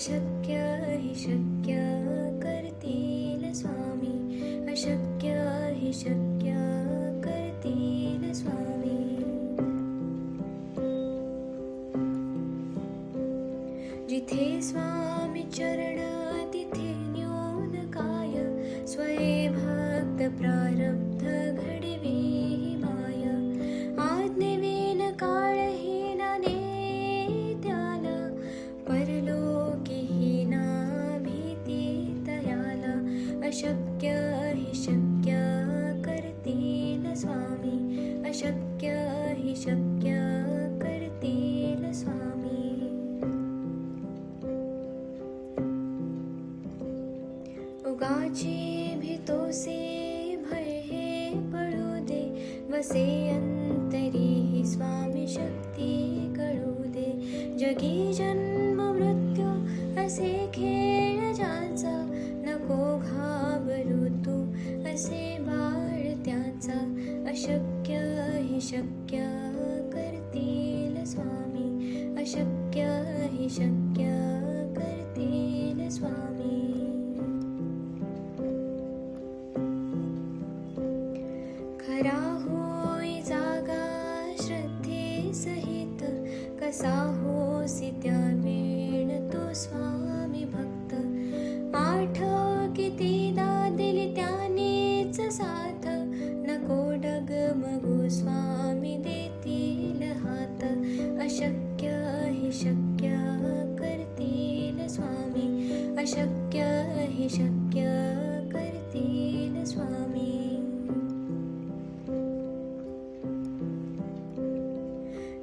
अशक्य हि शक्य करतील स्वामी, अशक्य हि शक्य करतील स्वामी. जिथे स्वामी चरण तिथे न्यून काय, स्वये भक्त प्रारब्ध घडवी माय. आज्ञेविन काळहीना नेत्याला, परलोकीहीना भीती तयाला. अशक्य हि शक्य करतील स्वामी, अशक्य हि शक्य करतील स्वामी. उगाची भीतोसे भय हे पळू दे, वसे अंतरी ही स्वामी शक्ती कळू दे. जगी जन्म मृत्यू असे खेळ ज्याचा, नको घाबरू तू असे बाळ त्याचा. अशक्य हि शक्य करतील स्वामी, अशक्य हि शक्य करतील स्वामी. खरा होई जागा श्रद्धे सहित, कसा होसी त्या वेळ तो स्वामी भक्त. आठव कितीदा दिली त्यानेच साथ, नको डगमगू स्वामी देतील हात. अशक्य हि शक्य करतील स्वामी, अशक्य हि शक्य करतील स्वामी.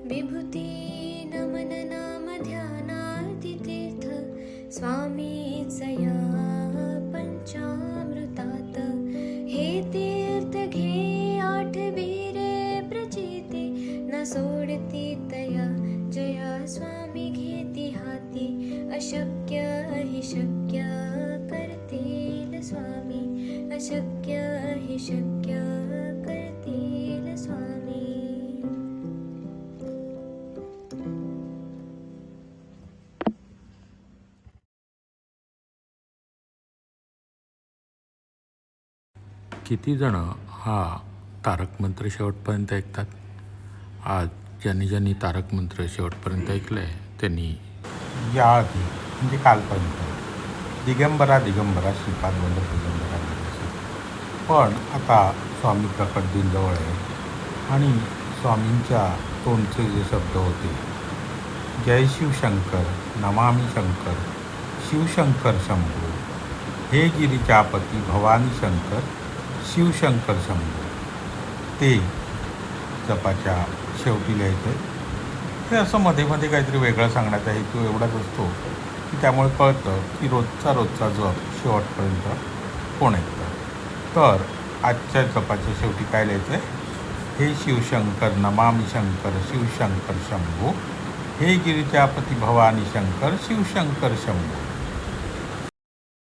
विभूती नमन नाम ध्यानार्ती तीर्थ, स्वामीच या पंचामृतात. हे तीर्थ घे आठवी रे प्रचिती, न सोडती तया जया स्वामी घेती हाती. अशक्य हि शक्य करतील स्वामी, अशक्य हि शक्य करतील स्वामी. किती जण हा तारक मंत्र शेवटपर्यंत ऐकतात? आज ज्यांनी तारक मंत्र शेवटपर्यंत ऐकलं आहे त्यांनी या आधी म्हणजे कालपर्यंत दिगंबरा दिगंबरा श्रीपाद वल्लभ दिगंबरा म्हणायचे. पण आता स्वामी प्रकट दिन जवळ आहे आणि स्वामींच्या तोंडचे जे शब्द होते, जय शिवशंकर, नमामि शंकर, शिवशंकर शंभो, हे गिरिजापती भवानी शंकर, शिवशंकर शंभो, ते जपाच्या शेवटी लिहायचं. हे असं मध्ये मध्ये काहीतरी वेगळं सांगण्याचा हेतू एवढाच असतो की त्यामुळे कळतं की रोजचा जप शेवटपर्यंत कोण ऐकतं. तर आजच्या जपाच्या शेवटी काय लिहायचं आहे? हे शिवशंकर, नमामि शंकर, शिवशंकर शंभो, हे गिरिजापती भवानी शंकर, शिवशंकर शंभो.